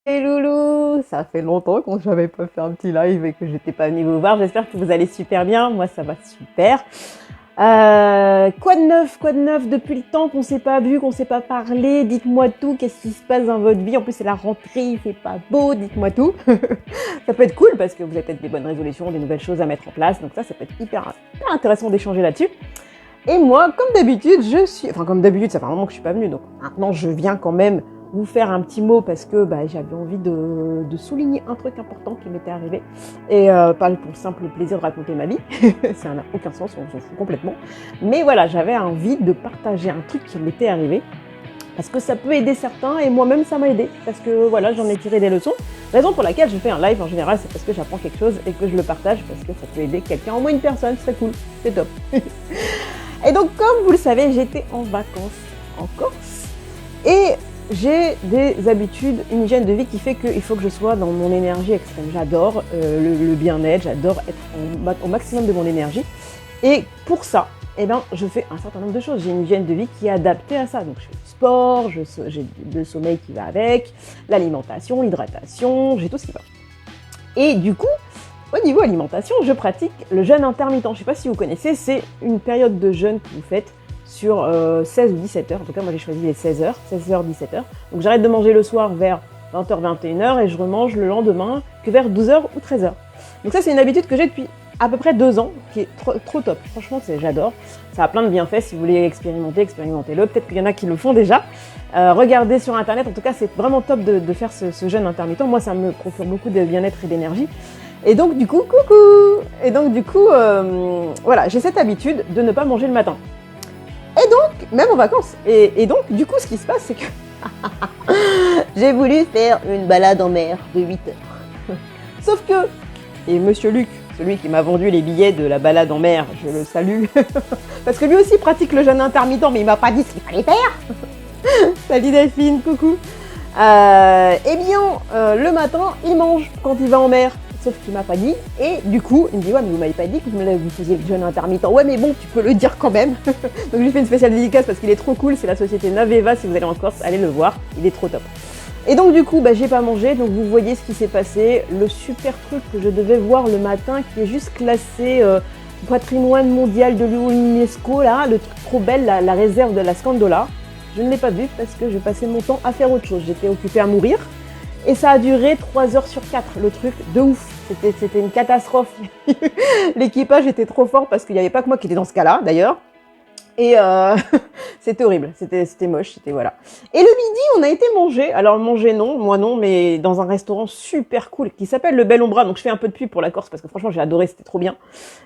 Et loulou, ça fait longtemps qu'on n'avait pas fait un petit live et que j'étais pas venue vous voir. J'espère que vous allez super bien. Moi, ça va super. Quoi de neuf depuis le temps qu'on s'est pas vu, qu'on s'est pas parlé. Dites-moi tout. Qu'est-ce qui se passe dans votre vie? En plus, c'est la rentrée, il fait pas beau. Dites-moi tout. Ça peut être cool parce que vous avez peut-être des bonnes résolutions, des nouvelles choses à mettre en place. Donc ça peut être hyper intéressant d'échanger là-dessus. Et moi, comme d'habitude, comme d'habitude, ça fait un moment que je suis pas venue. Donc maintenant, je viens quand même vous faire un petit mot parce que j'avais envie de souligner un truc important qui m'était arrivé et pas pour le simple plaisir de raconter ma vie, ça n'a aucun sens, on s'en fout complètement, mais voilà, j'avais envie de partager un truc qui m'était arrivé parce que ça peut aider certains et moi-même ça m'a aidé parce que voilà, j'en ai tiré des leçons. Raison pour laquelle je fais un live en général, c'est parce que j'apprends quelque chose et que je le partage parce que ça peut aider quelqu'un, au moins une personne, c'est cool, c'est top. Et donc comme vous le savez, j'étais en vacances en Corse et j'ai des habitudes, une hygiène de vie qui fait qu'il faut que je sois dans mon énergie extrême. J'adore le bien-être, j'adore être au maximum de mon énergie. Et pour ça, je fais un certain nombre de choses. J'ai une hygiène de vie qui est adaptée à ça. Donc je fais du sport, j'ai le sommeil qui va avec, l'alimentation, l'hydratation, j'ai tout ce qui va. Et du coup, au niveau alimentation, je pratique le jeûne intermittent. Je ne sais pas si vous connaissez, c'est une période de jeûne que vous faites sur 16 ou 17 heures. En tout cas, moi j'ai choisi les 16 heures, 16h, 17 heures. Donc j'arrête de manger le soir vers 20h, 21h et je remange le lendemain que vers 12h ou 13h. Donc ça, c'est une habitude que j'ai depuis à peu près 2 ans, qui est trop top. Franchement, j'adore. Ça a plein de bienfaits. Si vous voulez expérimenter, expérimentez-le. Peut-être qu'il y en a qui le font déjà. Regardez sur Internet. En tout cas, c'est vraiment top de faire ce jeûne intermittent. Moi, ça me procure beaucoup de bien-être et d'énergie. Et donc, du coup, coucou! Et donc, du coup, voilà, j'ai cette habitude de ne pas manger le matin. Et donc, même en vacances. Et donc, du coup, ce qui se passe, c'est que j'ai voulu faire une balade en mer de 8 heures. Sauf que, et Monsieur Luc, celui qui m'a vendu les billets de la balade en mer, je le salue, parce que lui aussi pratique le jeûne intermittent, mais il m'a pas dit ce qu'il fallait faire. Salut Delphine, coucou. Le matin, il mange quand il va en mer. Sauf qu'il m'a pas dit, et du coup, il me dit « Ouais, mais vous m'avez pas dit que vous faisiez le jeûne intermittent. » Ouais, mais bon, tu peux le dire quand même. Donc j'ai fait une spéciale dédicace parce qu'il est trop cool, c'est la société Naveva, si vous allez en Corse, allez le voir, il est trop top. Et donc du coup, j'ai pas mangé, donc vous voyez ce qui s'est passé, le super truc que je devais voir le matin, qui est juste classé patrimoine mondial de l'UNESCO, là, le truc trop belle, la réserve de la Scandola. Je ne l'ai pas vu parce que j'ai passé mon temps à faire autre chose, j'étais occupée à mourir. Et ça a duré 3 heures sur 4, le truc de ouf. C'était une catastrophe. L'équipage était trop fort parce qu'il n'y avait pas que moi qui était dans ce cas-là, d'ailleurs. Et c'était horrible, c'était moche, c'était voilà. Et le midi, on a été manger. Alors manger non, moi non, mais dans un restaurant super cool qui s'appelle le Bel Ombra. Donc je fais un peu de pub pour la Corse parce que franchement j'ai adoré, c'était trop bien.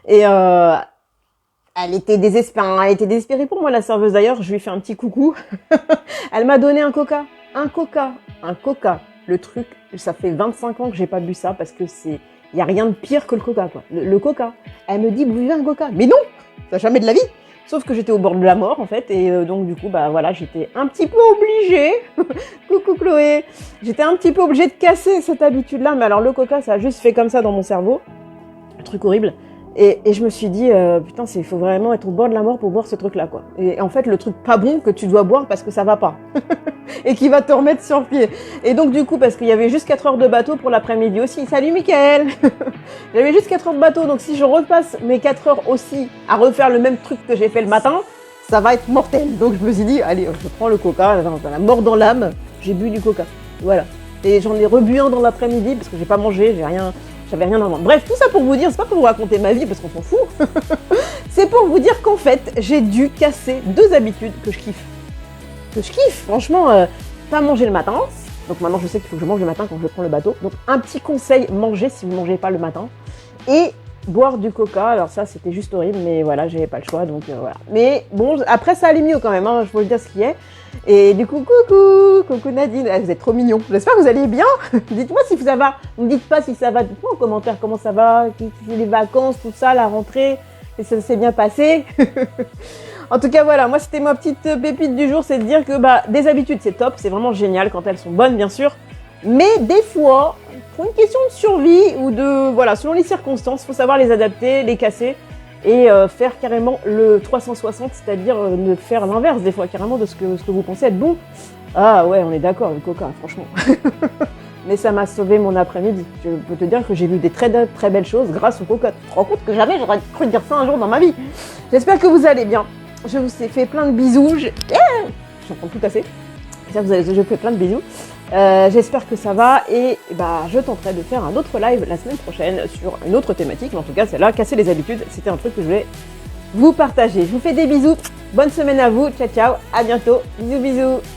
Et elle était désespérée pour moi, la serveuse d'ailleurs. Je lui ai fait un petit coucou. Elle m'a donné un coca. Le truc, ça fait 25 ans que j'ai pas bu ça parce que y a rien de pire que le coca, quoi. Le coca. Elle me dit, buvez un coca. Mais non, ça jamais de la vie. Sauf que j'étais au bord de la mort, en fait, et donc du coup, voilà, j'étais un petit peu obligée. Coucou Chloé. J'étais un petit peu obligée de casser cette habitude-là, mais alors le coca, ça a juste fait comme ça dans mon cerveau. Un truc horrible. Et je me suis dit, putain, il faut vraiment être au bord de la mort pour boire ce truc-là, quoi. Et en fait, le truc pas bon que tu dois boire parce que ça va pas. Et qui va te remettre sur pied. Et donc, du coup, parce qu'il y avait juste 4 heures de bateau pour l'après-midi aussi. Salut, Mickaël. J'avais juste 4 heures de bateau, donc si je repasse mes 4 heures aussi à refaire le même truc que j'ai fait le matin, ça va être mortel. Donc, je me suis dit, allez, je prends le coca, la mort dans l'âme, j'ai bu du coca. Voilà. Et j'en ai rebu un dans l'après-midi parce que j'ai pas mangé, j'avais rien à vendre. Bref, tout ça pour vous dire, c'est pas pour vous raconter ma vie parce qu'on s'en fout. C'est pour vous dire qu'en fait, j'ai dû casser 2 habitudes que je kiffe. Franchement, pas manger le matin. Donc maintenant, je sais qu'il faut que je mange le matin quand je prends le bateau. Donc un petit conseil, mangez si vous ne mangez pas le matin. Et boire du coca. Alors ça, c'était juste horrible, mais voilà, j'avais pas le choix, donc voilà. Mais bon, après, ça allait mieux quand même, hein, je vous le dire ce qui est. Et du coup, coucou Nadine, vous êtes trop mignons. J'espère que vous allez bien. Dites-moi si ça va. Ne me dites pas si ça va. Dites-moi en commentaire comment ça va, les vacances, tout ça, la rentrée, et ça s'est bien passé. En tout cas, voilà, moi, c'était ma petite pépite du jour, c'est de dire que des habitudes, c'est top, c'est vraiment génial quand elles sont bonnes, bien sûr. Mais des fois, pour une question de survie ou voilà, selon les circonstances, il faut savoir les adapter, les casser et faire carrément le 360, c'est-à-dire de faire l'inverse des fois, carrément de ce que vous pensez être bon. Ah ouais, on est d'accord, le coca, franchement. mais ça m'a sauvé mon après-midi. Je peux te dire que j'ai vu des très belles choses grâce aux cocottes. Tu te rends compte que jamais j'aurais cru dire ça un jour dans ma vie. J'espère que vous allez bien. Je vous ai fait plein de bisous. J'en prends tout assez. Je vous fais plein de bisous. J'espère que ça va et bah, je tenterai de faire un autre live la semaine prochaine sur une autre thématique. Mais en tout cas, celle-là, casser les habitudes, c'était un truc que je voulais vous partager. Je vous fais des bisous. Bonne semaine à vous. Ciao, ciao. À bientôt. Bisous, bisous.